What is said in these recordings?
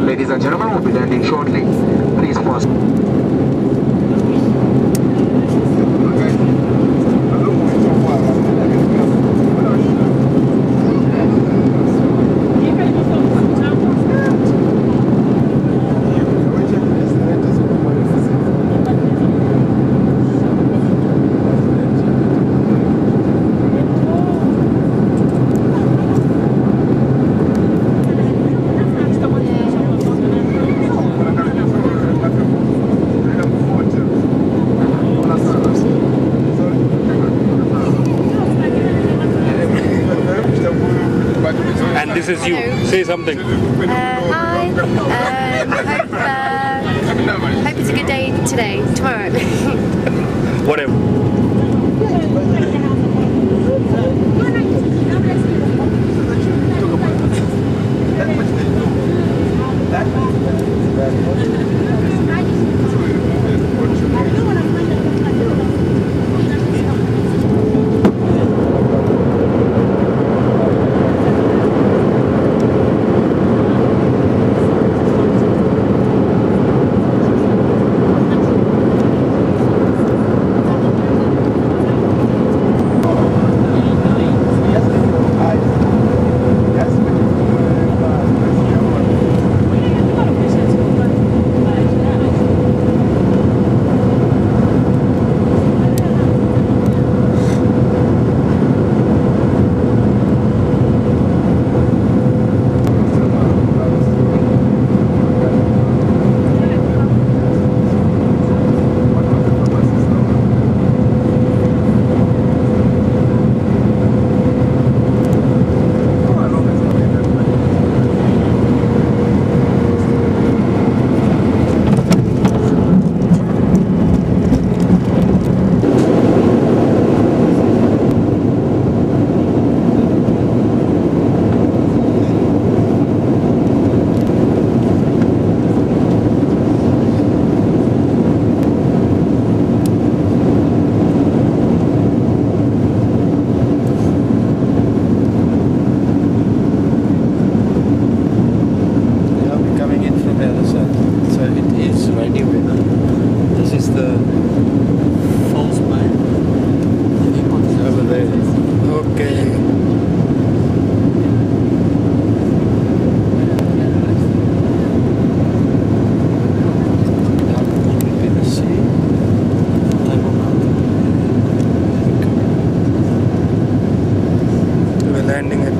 Ladies and gentlemen, we'll be landing shortly. Please pause. And this is you. Say something. Hi. Hope it's a good day today. Tomorrow. Whatever.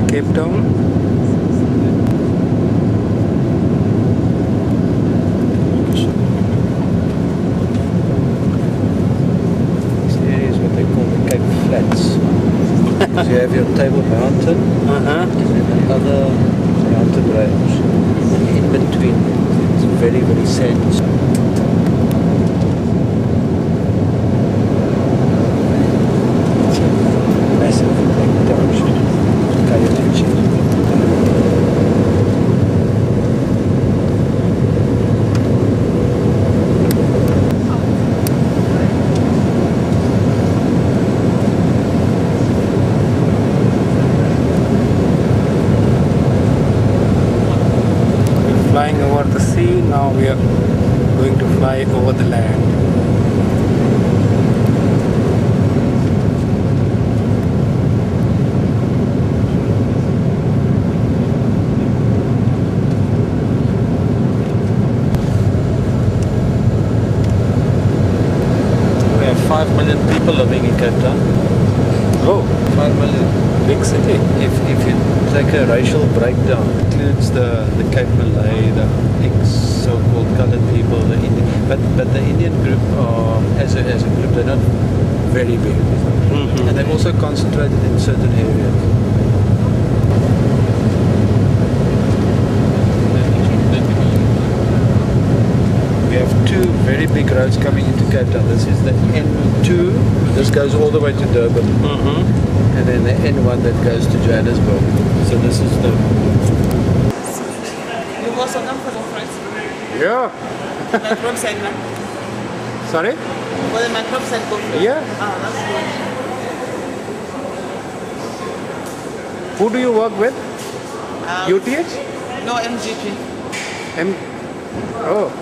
Cape Town. This area is what they call the Cape Flats. So you have your Table Mountain and other mountain range, and in between it's very, very sandy. Massive. Now we are going to fly over the land. We have 5 million people living in Cape Town. Oh, 5 million. big city. If you take a racial breakdown, it includes the Cape Malay, the so-called colored people, the Indian, but the Indian group are, as a group, they're not very big, and they're also concentrated in certain areas. We have two very big roads coming into Cape Town. This is the N2. This goes all the way to Durban. And then the N1 that goes to Johannesburg. So this is the... You also come for the friends. Yeah. Microbicide, man. Sorry? For the microbicide conference. Yeah. Ah, that's good. Who do you work with? UTH? No, MGP. Oh.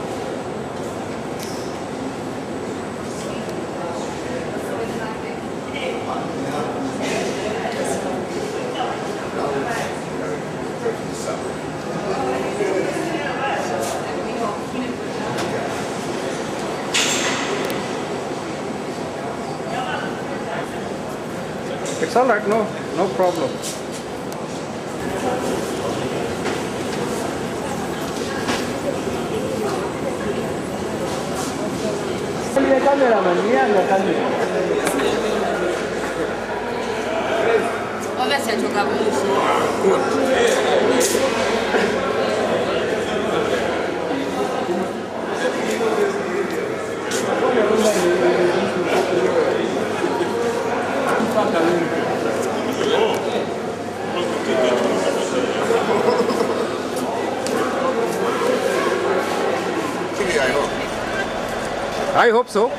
It's all right, no problem. I hope so.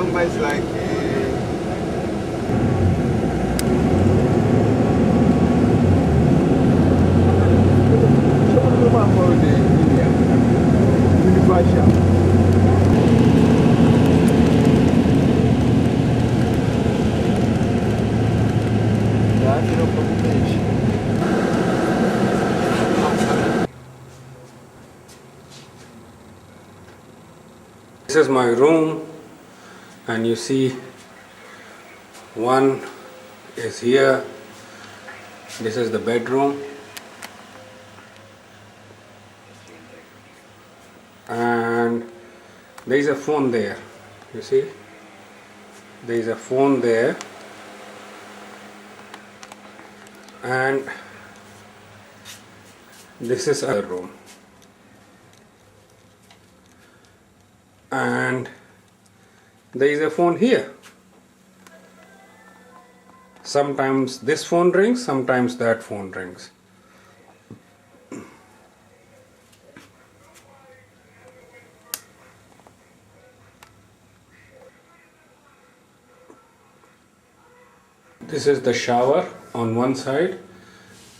number is like This is my room, and you see one is here. This is the bedroom, and there is a phone there. You see, there is a phone there, and this is a room. And there is a phone here. Sometimes this phone rings, sometimes that phone rings. This is the shower on one side,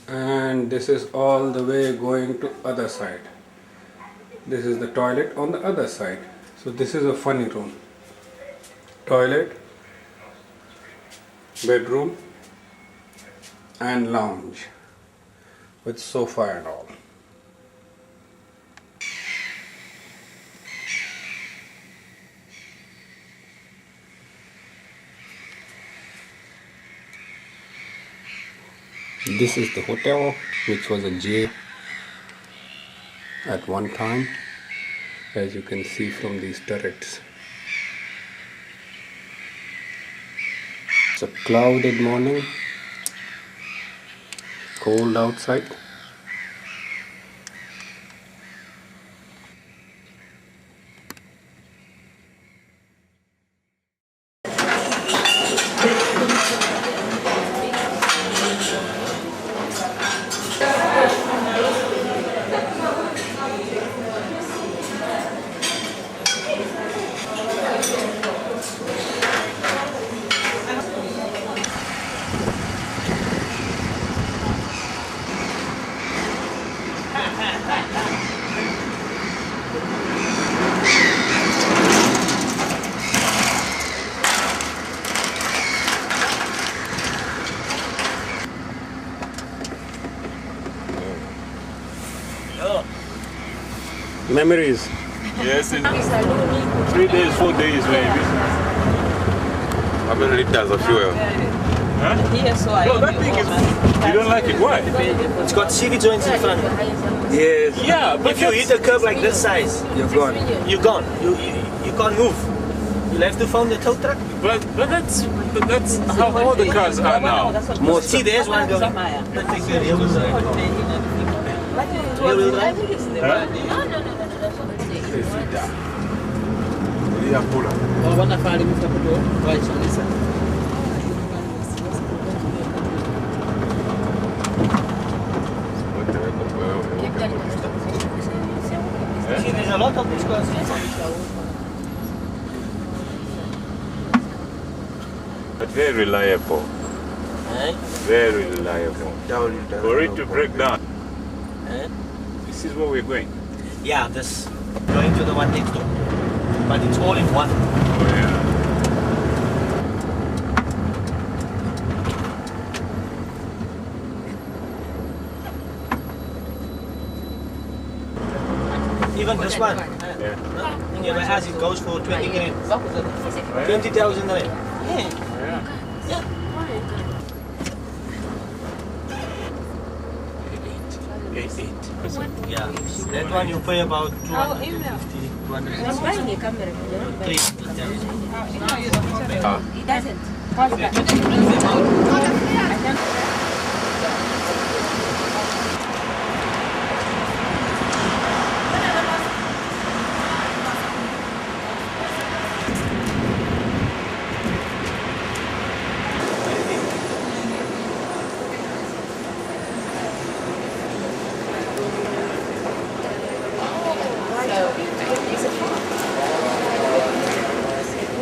and this is all the way going to other side. This is the toilet on the other side. So this is a funny room. Toilet, bedroom, and lounge with sofa and all. This is the hotel, which was a jail at one time, as you can see from these turrets. It's a clouded morning, cold outside. Memories. Yes, in 3 days, 4 days maybe. how many liters of fuel? Huh? No, that thing is. You don't like it? Why? It's got CV joints in front. Yes. Yeah, but If you hit a curve like this size, You're gone. you're gone. You can't move. You'll have to phone the tow truck. but that's how all the cars are now. Most See, there's one going. Let's take the rear wheel drive. Rear wheel drive? See, there's a lot of these cars. But very reliable. Eh? Very reliable. down. For it to break down. Eh? This is where we're going. Yeah, this going to the one next door. But it's all in one. Oh yeah. Even this one. Yeah. Yeah, but as it goes for 20 grand. 20,000 rand. Yeah. Yeah. That one you pay about 250, 260.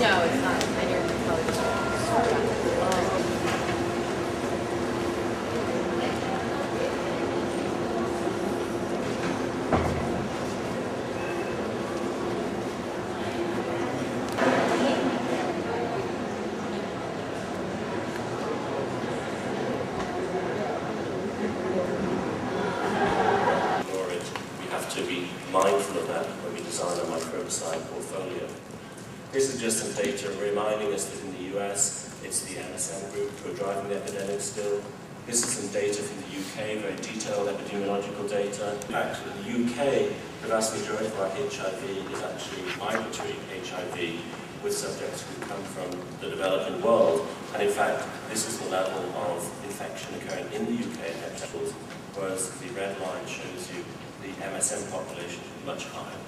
No, it's not. portfolio. This is just some data reminding us that in the US, it's the MSM group who are driving the epidemic still. This is some data from the UK, very detailed epidemiological data. Actually, in the UK, the vast majority of our HIV is actually migratory HIV, with subjects who come from the developing world. And in fact, this is the level of infection occurring in the UK in hepatitis, whereas the red line shows you the MSM population is much higher.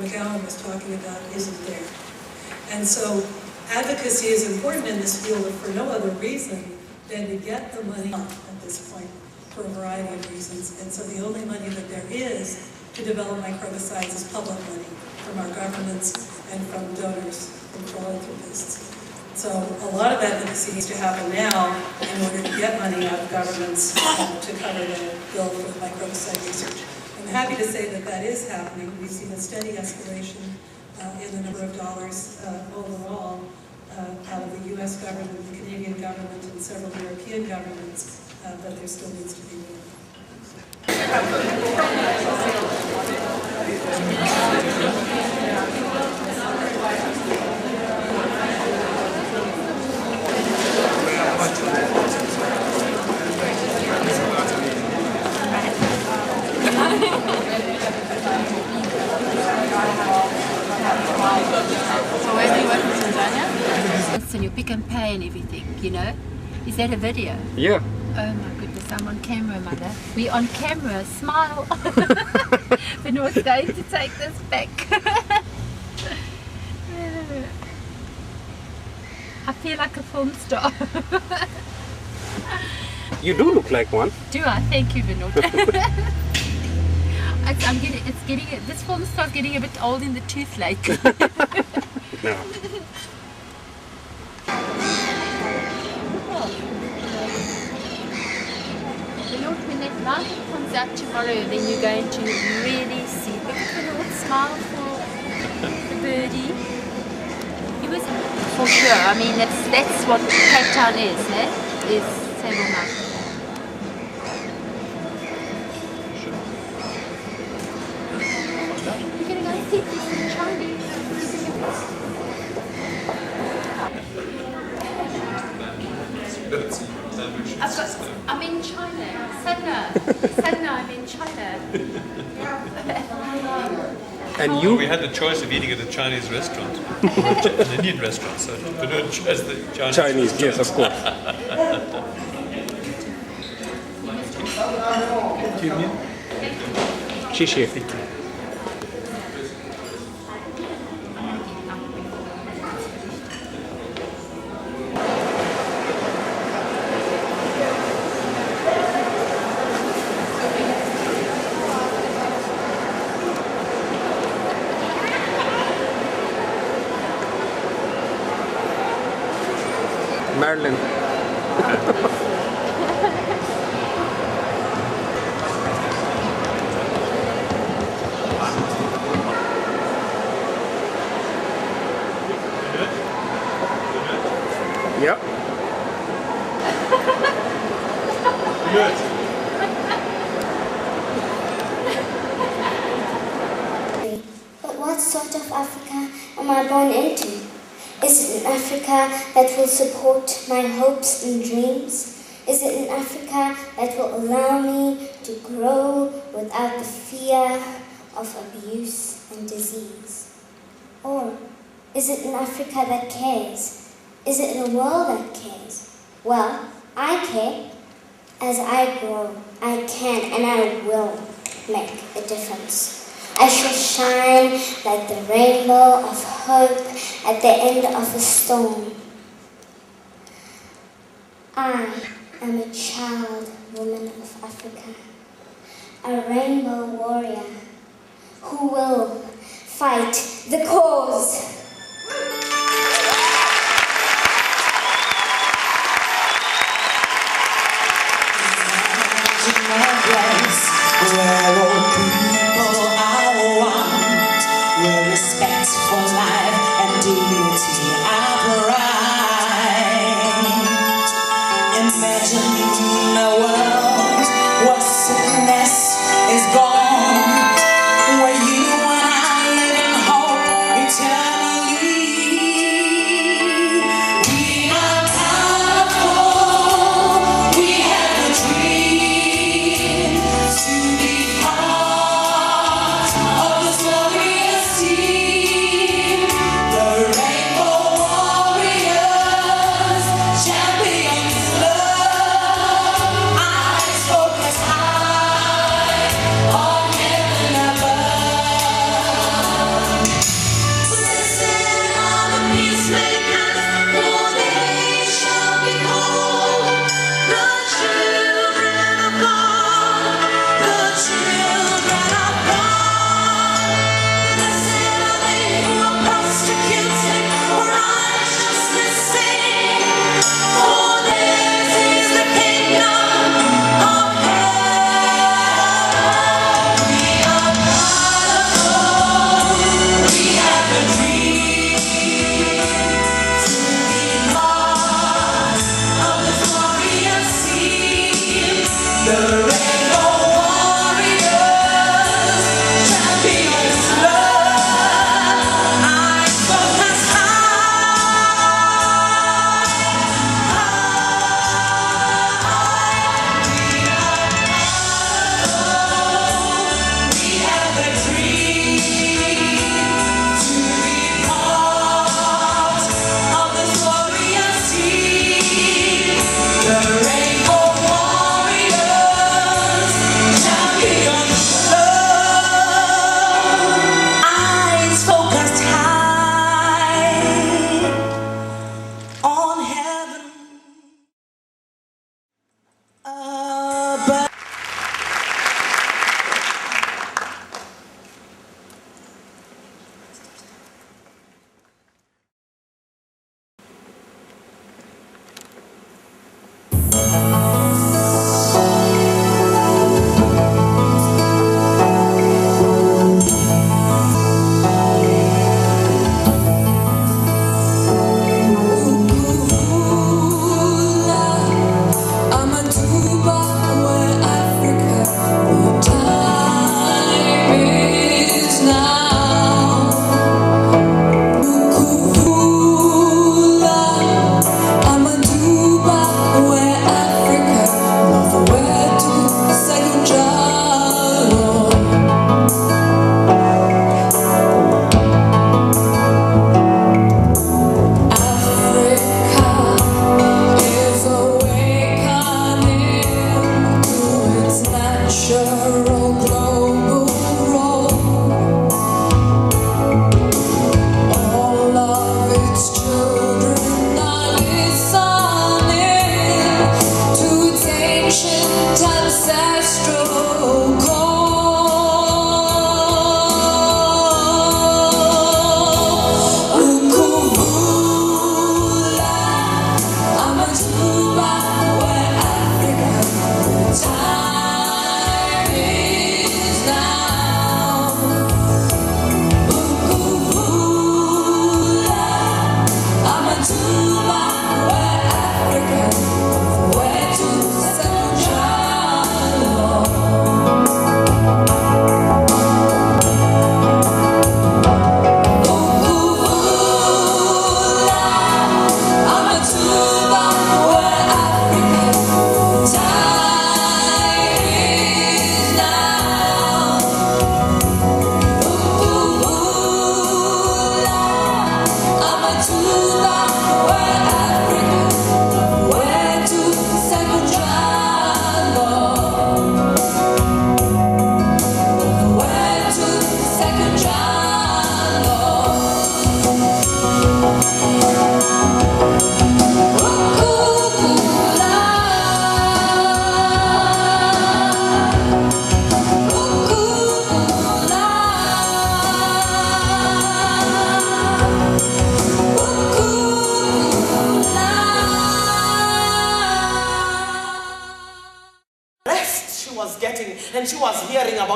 McGowan was talking about isn't there. And so advocacy is important in this field for no other reason than to get the money up at this point for a variety of reasons. And so the only money that there is to develop microbicides is public money from our governments and from donors, from philanthropists. So a lot of advocacy needs to happen now in order to get money out of governments to cover the bill for microbicide research. I'm happy to say that that is happening. We've seen a steady escalation in the number of dollars overall out of the US government, the Canadian government, and several European governments, but there still needs to be more. So where do you work in Tanzania? And you pick and pay and everything, you know? Is that a video? Yeah. Oh my goodness, I'm on camera, mother. We're on camera, smile. Benoit's going to take this back. I feel like a film star. You do look like one. Do I? Thank you, Benoit. This film star's getting a bit old in the tooth lately. No. When that light comes out tomorrow, then you're going to really see. Look at the little smile for the birdie. He was for sure. I mean, that's what Cape Town is, eh? Is Table Mountain. You're going to go see this in Chinese. I'm in China. Sadna, I'm in China. And you? We had the choice of eating at a Chinese restaurant, an Indian restaurant, so Benoit chose the Chinese Yes, of course. Xie. Marilyn. Yep. But what sort of Africa am I born into? Is it an Africa that will support my hopes and dreams? Is it an Africa that will allow me to grow without the fear of abuse and disease? Or is it an Africa that cares? Is it a world that cares? Well, I care. As I grow, I can and I will make a difference. I shall shine like the rainbow of hope at the end of a storm. I am a child woman of Africa. a rainbow warrior who will fight the cause. Where all people are one, where respect for life and dignity are pride. Imagine a world where sickness is gone, where you and I live in hope eternally.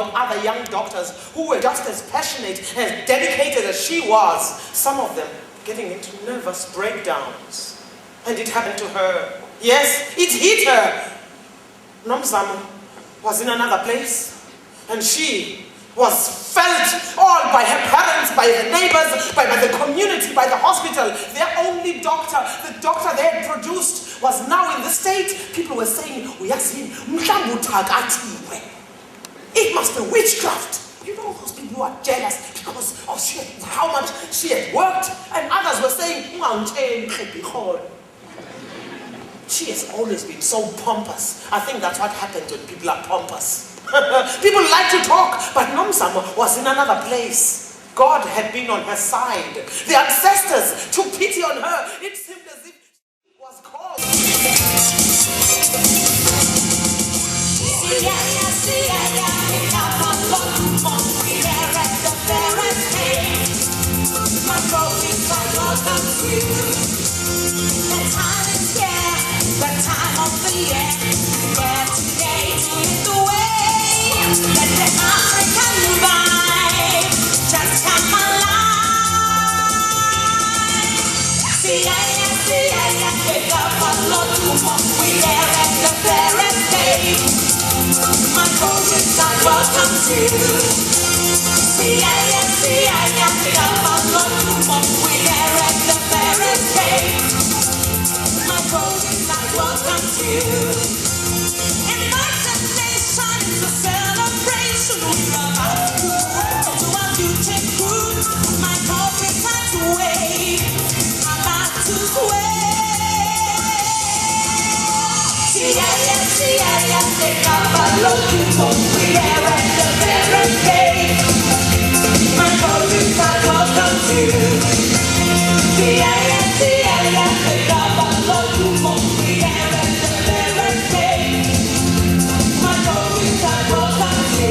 of other young doctors who were just as passionate and dedicated as she was, some of them getting into nervous breakdowns. And it happened to her. Yes, it hit her. Nomzamo was in another place, and she was felt all by her parents, by the neighbors, by the community, by the hospital. Their only doctor, the doctor they had produced, was now in the state. People were saying, it must be witchcraft. You know, those people who are jealous because of how much she had worked, and others were saying, she has always been so pompous. I think that's what happens when people are pompous. People like to talk, but Nomzamo was in another place. God had been on her side. The ancestors took pity on her. It seemed as if she was called. The time of the year, where today is the way that the African vibe just come alive. See, pick up a lot to what we there at the fairest day. My poets are welcome to. See, pick up a lot to what we there at the fairest day. My poets are welcome to. Imagination is a celebration. We're about to our future good. My poets are to wave, about to sway. See, take up a look at what we are at the very day. My poets are welcome to. See, take up a look at what we are at the very day. My poets are welcome to.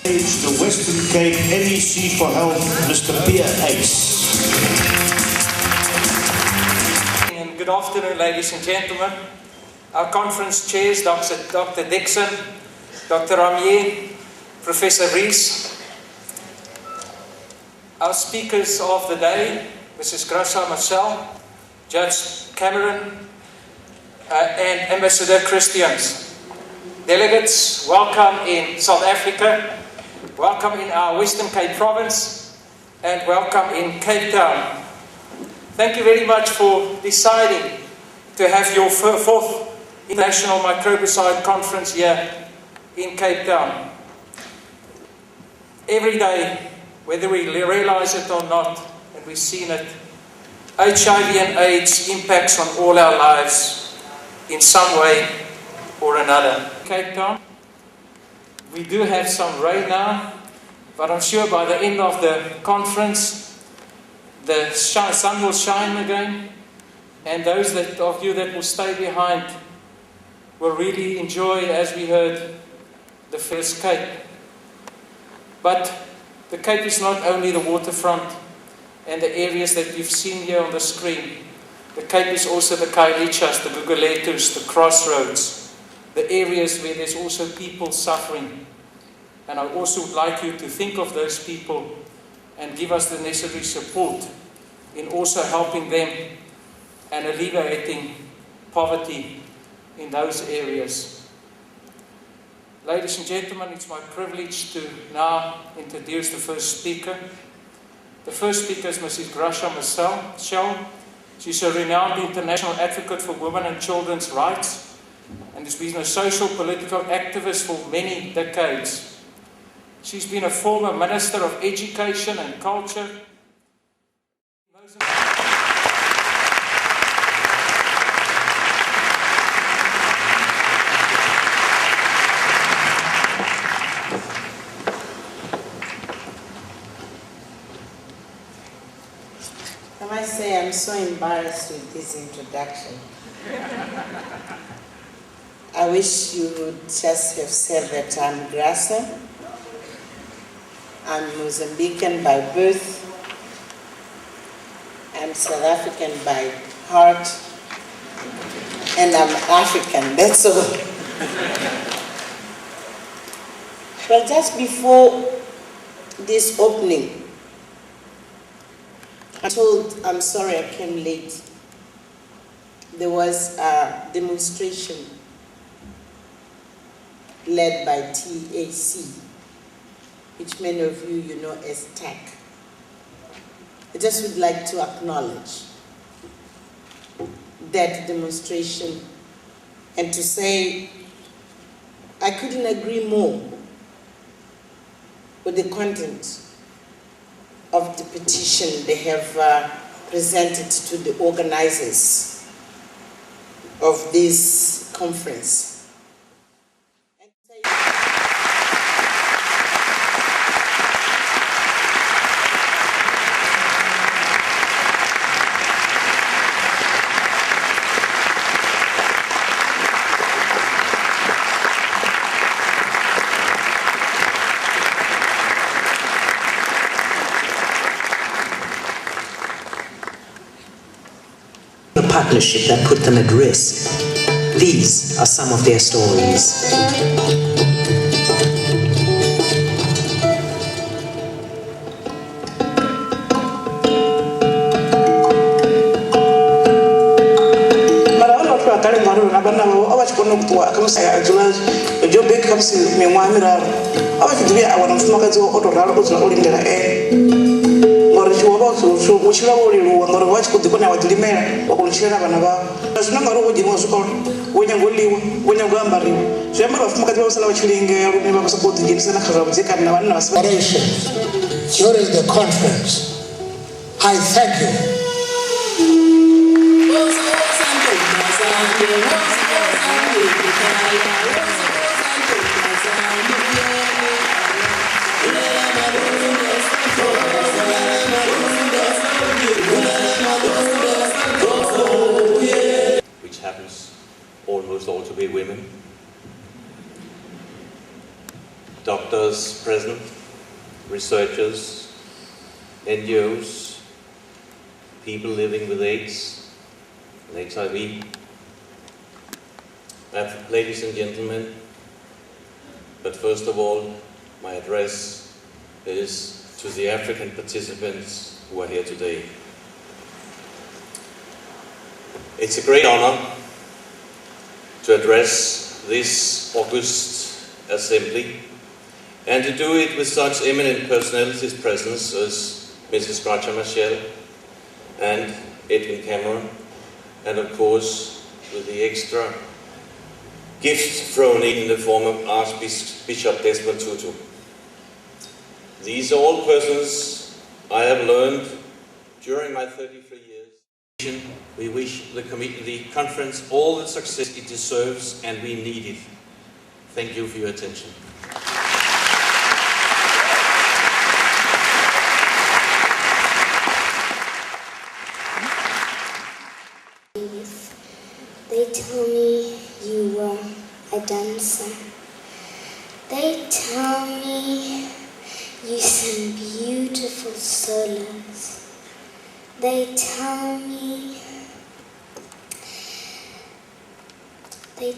The Western Cape NEC for Health, Mr. Pierre Ace. And good afternoon, ladies and gentlemen. Our conference chairs, Dr. Dixon, Dr. Ramier, Professor Rees. Our speakers of the day, Mrs. Grasha Marcel, Judge Cameron, and Ambassador Christians. Delegates, welcome in South Africa. Welcome in our Western Cape province, and welcome in Cape Town. Thank you very much for deciding to have your fourth International Microbicide Conference here in Cape Town. Every day, whether we realize it or not, and we've seen it, HIV and AIDS impacts on all our lives in some way or another. Cape Town. We do have some rain now, but I'm sure by the end of the conference, the sun will shine again, and those of you that will stay behind will really enjoy, as we heard, the first Cape. But the Cape is not only the waterfront and the areas that you've seen here on the screen. The Cape is also the Kailichas, the Guguletus, the crossroads, the areas where there's also people suffering. And I also would like you to think of those people and give us the necessary support in also helping them and alleviating poverty in those areas. Ladies and gentlemen, it's my privilege to now introduce the first speaker. The first speaker is Mrs. Grasha Marcel. She's a renowned international advocate for women and children's rights and has been a social political activist for many decades. She's been a former Minister of Education and Culture. I must say I'm so embarrassed with this introduction. I wish you would just have said that I'm Graça. I'm Mozambican by birth. I'm South African by heart. And I'm African, that's all. But just before this opening, I'm sorry I came late. There was a demonstration led by TAC, which many of you know as TAC. I just would like to acknowledge that demonstration and to say I couldn't agree more with the content of the petition they have presented to the organizers of this conference. Partnership that put them at risk. These are some of their stories. During the conference, I thank you. Which happens almost all to be women. Doctors present, researchers, NGOs, people living with AIDS and HIV. Ladies and gentlemen, but first of all, my address is to the African participants who are here today. It's a great honor to address this august assembly and to do it with such eminent personalities present as Mrs. Graça Machel and Edwin Cameron, and of course with the extra gift thrown in the form of Archbishop Desmond Tutu. These are all persons I have learned during my 33 years. We wish the conference all the success it deserves, and we need it. Thank you for your attention. They tell me you were a dancer. They tell me you sing beautiful solos. They tell me you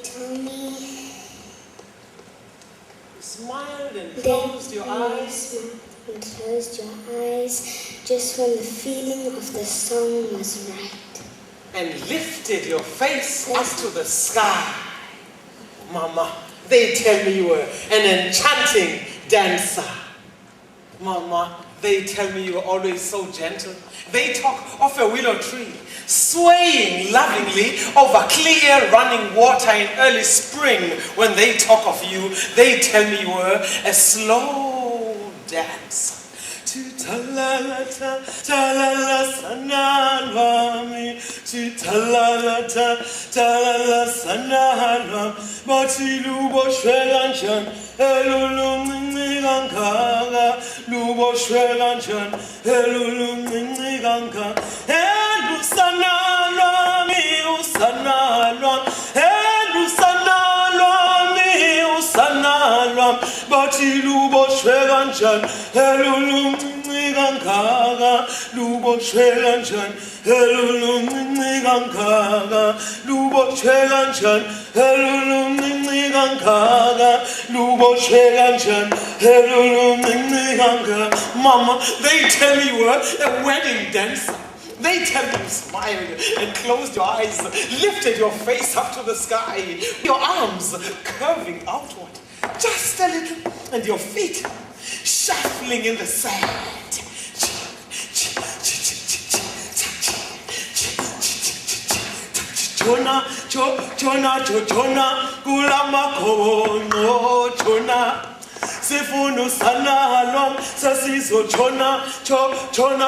smiled and closed your eyes. And closed your eyes just when the feeling of the song was right. And lifted your face up to the sky. Mama, they tell me you were an enchanting dancer. Mama, they tell me you were always so gentle. They talk of a willow tree, swaying lovingly over clear running water in early spring. When they talk of you, they tell me you were a slow dance. Ta-la-la, ta-la-la, sanalwami. Ta-la-la, ta-la-la, sanalwam. Batilubo shweganchan, elulum nigankaga. Lubo shweganchan, elulum nigankaga. Elu sanalwami, usanalwam. Elu sanalwami, usanalwam. Batilubo shweganchan, elulum nigankaga. Lubo shweganchan, elulum nigankaga. Lubo shweganchan, elulum nigankaga. Lubo shweganchan, elulum nigankaga. Mama, they tell me you were a wedding dancer. They tell me you smiled and closed your eyes, lifted your face up to the sky, your arms curving outward just a little, and your feet shuffling in the sand. Chona, chona, kulama kono, chona. Sifunu sana long sasiso chona, chona,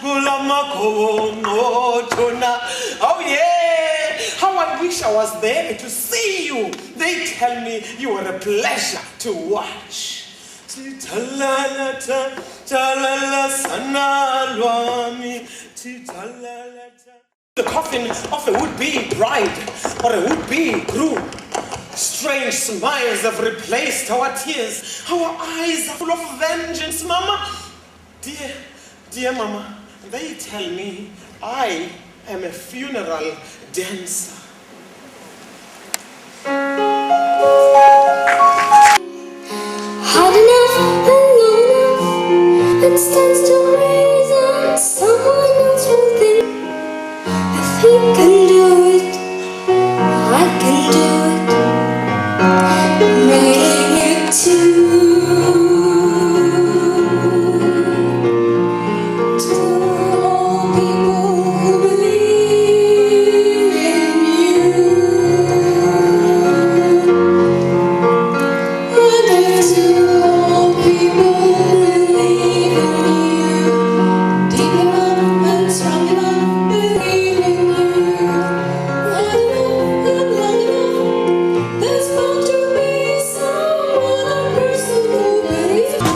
kulama kono, chona. Oh yeah, how I wish I was there to see you. They tell me you were a pleasure to watch. Ta-la-la, ta-la-la, sanalwami, ta-la-la. The coffin of a would-be bride or a would-be groom. Strange smiles have replaced our tears. Our eyes are full of vengeance, Mama. Dear Mama, they tell me I am a funeral dancer. Hard enough and long enough, it stands to reason someone else will think. If he can do it, I can do it. Making it too. To all people who believe in you. And to all people who believe in you. Deep enough and strong enough, believe in you. Hard enough and long enough, there's bound to be some other person who believes in you.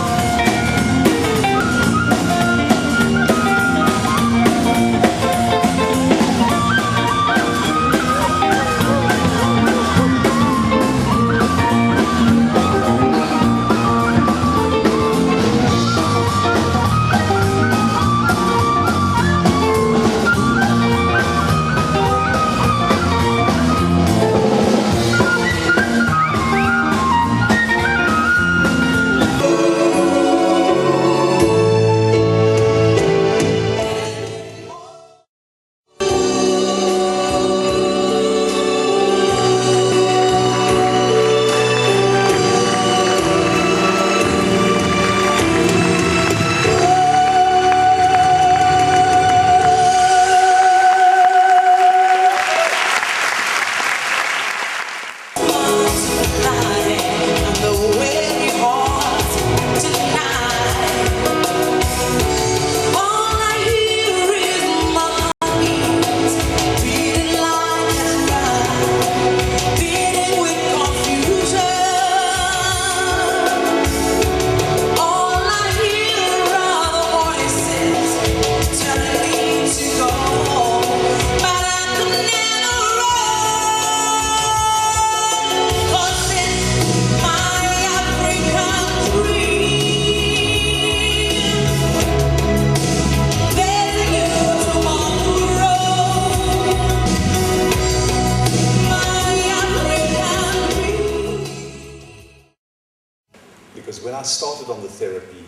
Because when I started on the therapy,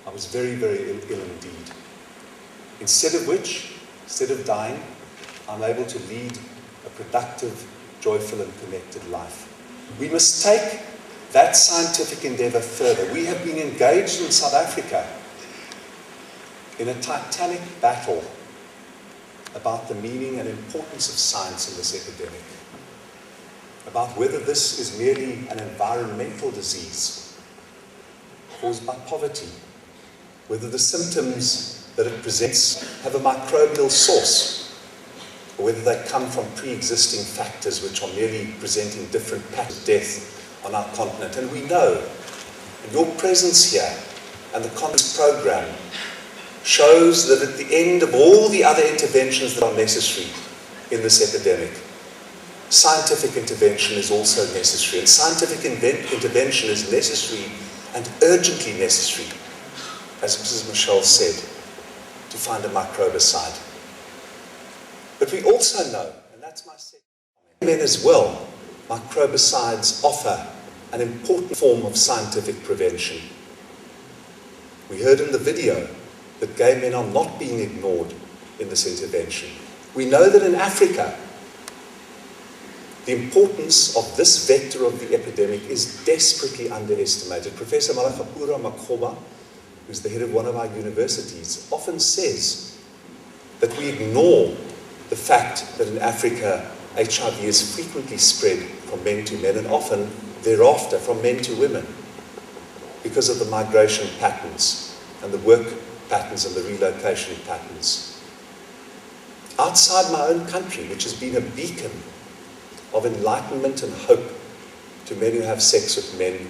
I was very, very ill indeed. Instead of dying, I'm able to lead a productive, joyful and connected life. We must take that scientific endeavor further. We have been engaged in South Africa in a titanic battle about the meaning and importance of science in this epidemic, about whether this is merely an environmental disease caused by poverty, whether the symptoms that it presents have a microbial source, or whether they come from pre-existing factors which are merely presenting different patterns of death on our continent. And we know, and your presence here and the conference program shows that at the end of all the other interventions that are necessary in this epidemic, scientific intervention is also necessary. And scientific intervention is necessary and urgently necessary, as Mrs. Michelle said, to find a microbicide. But we also know, and that's my second comment, as well, microbicides offer an important form of scientific prevention. We heard in the video that gay men are not being ignored in this intervention. We know that in Africa, the importance of this vector of the epidemic is desperately underestimated. Professor Malakapura Makhoba, who's the head of one of our universities, often says that we ignore the fact that in Africa, HIV is frequently spread from men to men and often thereafter from men to women because of the migration patterns and the work patterns and the relocation patterns. Outside my own country, which has been a beacon of enlightenment and hope to men who have sex with men,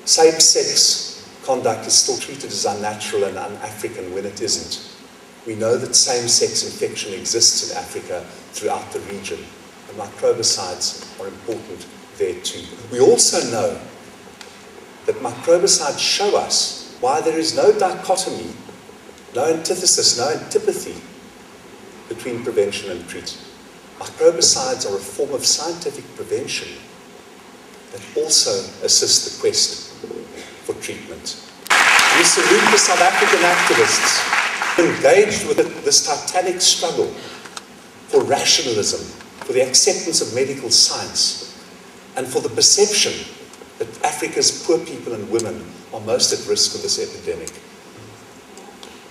same-sex conduct is still treated as unnatural and un-African when it isn't. We know that same-sex infection exists in Africa throughout the region, and microbicides are important there too. We also know that microbicides show us why there is no dichotomy, no antithesis, no antipathy between prevention and treatment. Microbicides are a form of scientific prevention that also assist the quest for treatment. We salute the South African activists engaged with this titanic struggle for rationalism, for the acceptance of medical science, and for the perception that Africa's poor people and women are most at risk of this epidemic.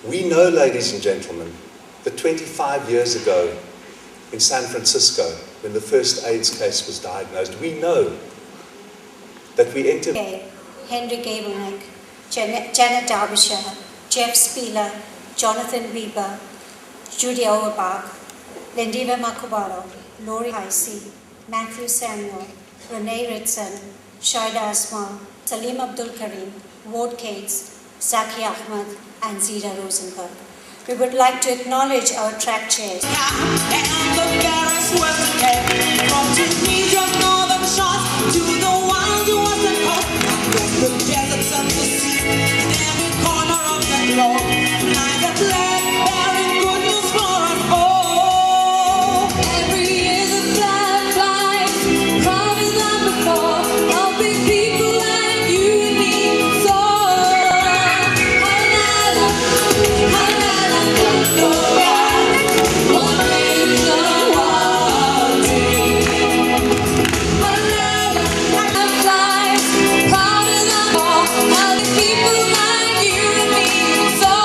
We know, ladies and gentlemen, that 25 years ago in San Francisco, when the first AIDS case was diagnosed, we know that we entered... Henry Gabelnick, Janet Derbyshire, Jeff Spieler, Jonathan Weber, Judy Auerbach, Lendiva Makubaro, Lori Heisey, Matthew Samuel, Renee Ritson, Shaida Asma, Salim Abdul Karim, Ward Cates, Zaki Ahmed, and Zira Rosenberg. We would like to acknowledge our track chairs. People like you and me, so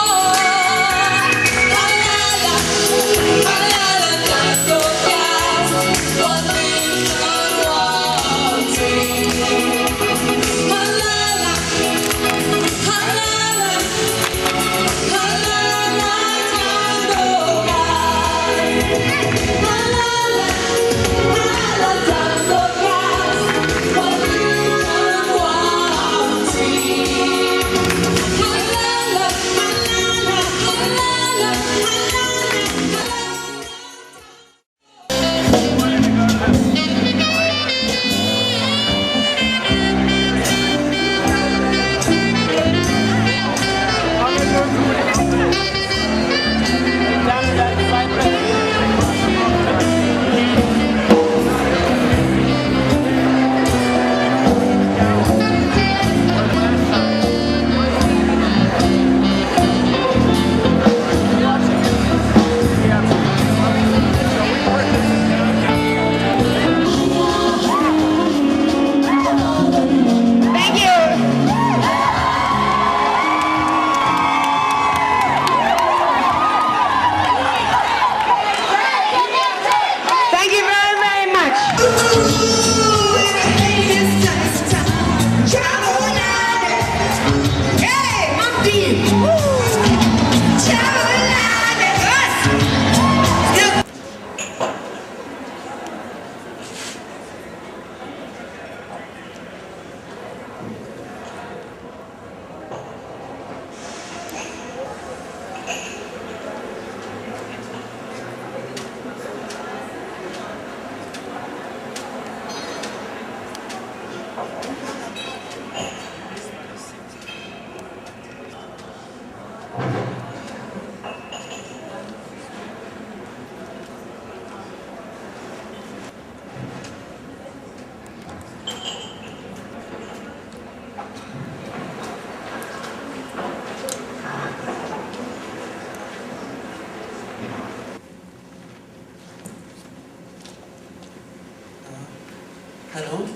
Hello.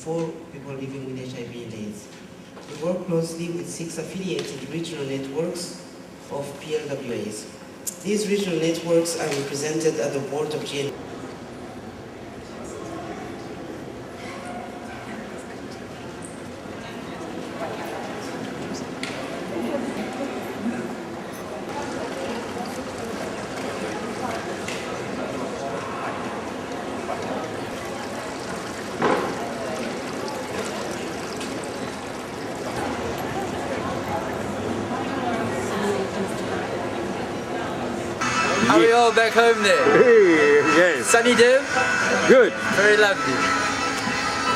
4 people living with HIV and AIDS. We work closely with 6 affiliated regional networks of PLWAs. These regional networks are represented at the board of GN. How are we all back home there? Hey, yes. Sunny day? Good. Very lovely.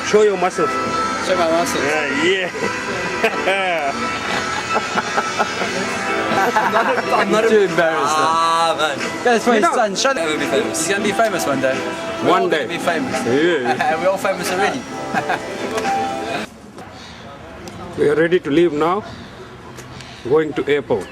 Show your muscles. Show my muscles. Yeah. I'm not too embarrassed. Man. That's my son. Shut up. Will be famous. He's gonna be famous one day. One day. Be famous. Yeah. We're all famous already. We are ready to leave now. Going to airport.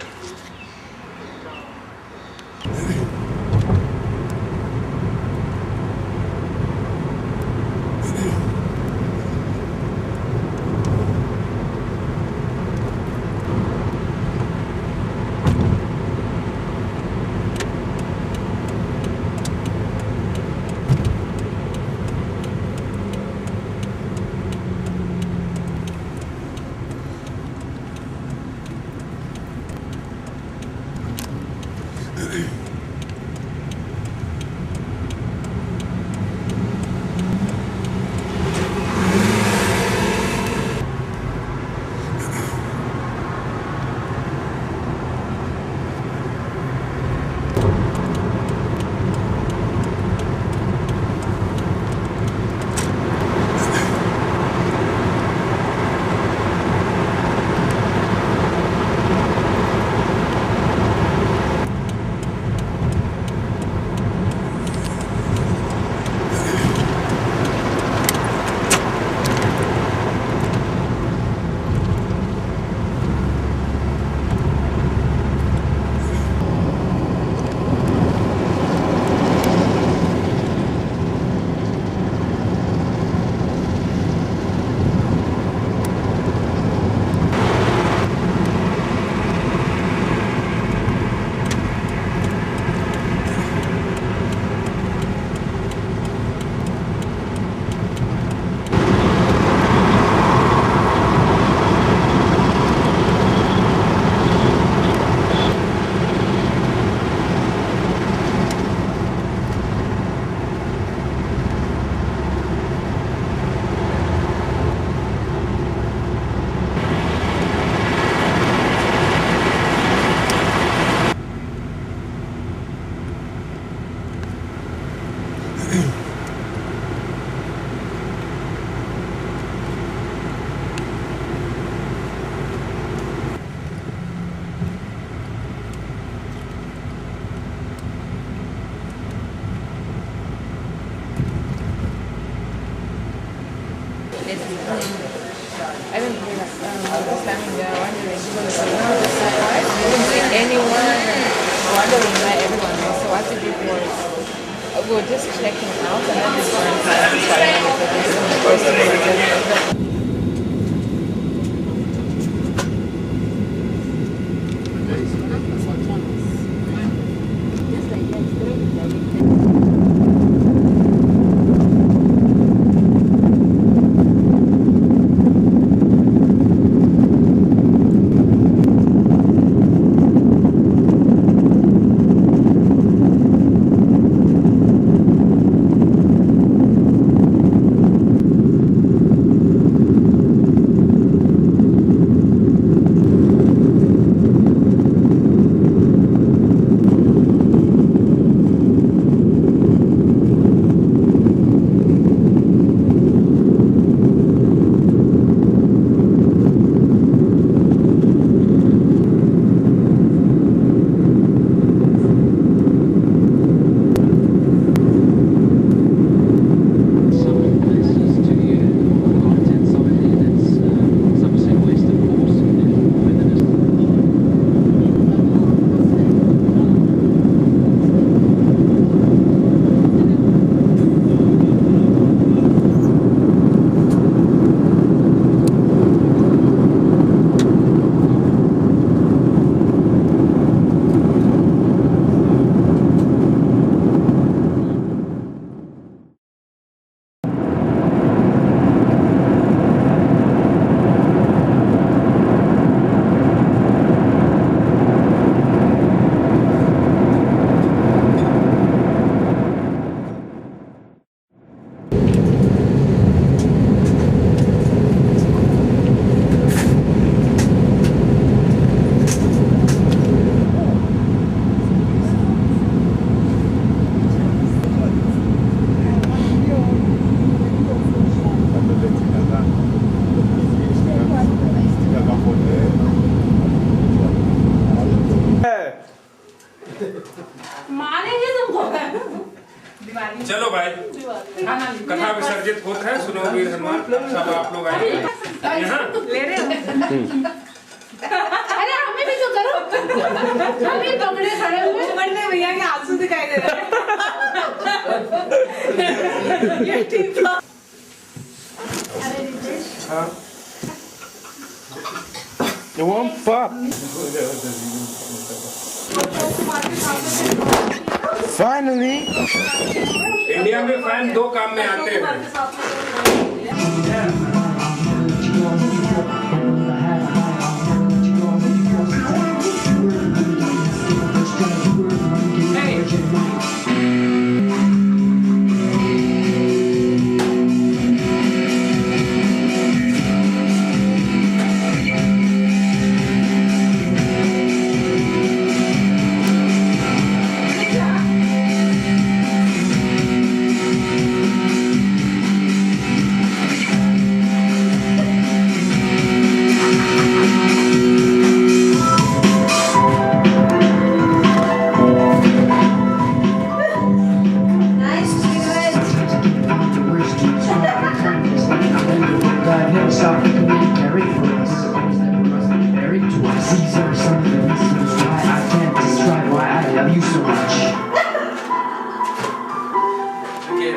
I remember standing there wondering, because I didn't see anyone wondering where everyone was. So what we did was, we were just checking out and then we weren't satisfied with the first of all. चलो भाई कथा विसर्जित होता है सुनो वीर हनुमान सब आप लोग आएंगे यहाँ ले रहे हो अरे हमें भी तो करो हम ये पकड़े खड़े हुए बनने भैया के आंसू दिखाई दे रहे हैं ये ठीक था अरे रितेश हाँ You want pop? Finally! India में फैन 2 काम में आते हैं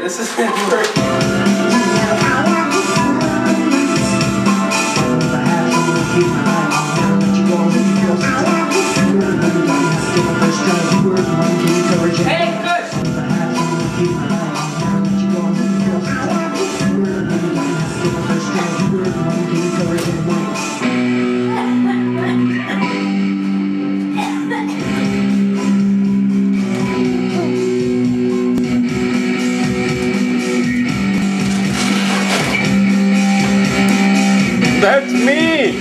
This is work. That's me!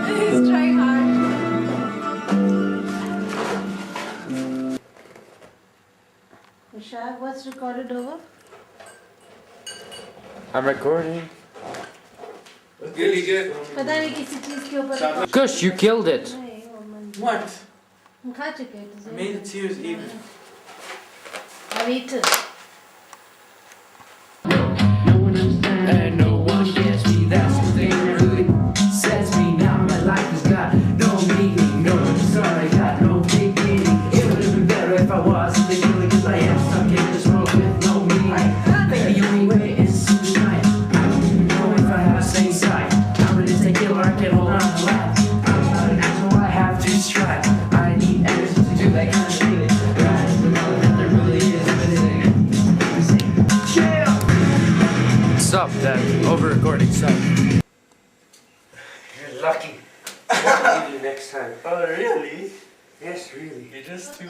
He's trying hard. Vishal, what's recorded over? I'm recording. पता नहीं किसी चीज के ऊपर Kush, you killed it. What? हम खा चुके हैं I made it to you even. I've eaten. And no one gets me, that's the thing that really sets me down. My life has got no meaning, no, sorry, got no dignity. It would have been better if I wasn't the killer, cause I am stuck in this world with no meaning. I think the only way is to deny it. I don't even know if I have same sight. I'm an insane killer, I can't hold on to life. I'm not an animal, I have to strive. I need energy to do that kind of thing. Right, to know that there really is anything. Stop that over-recording stuff. You're lucky. I'll see you next time. Oh, really? Yes, really. You're just too...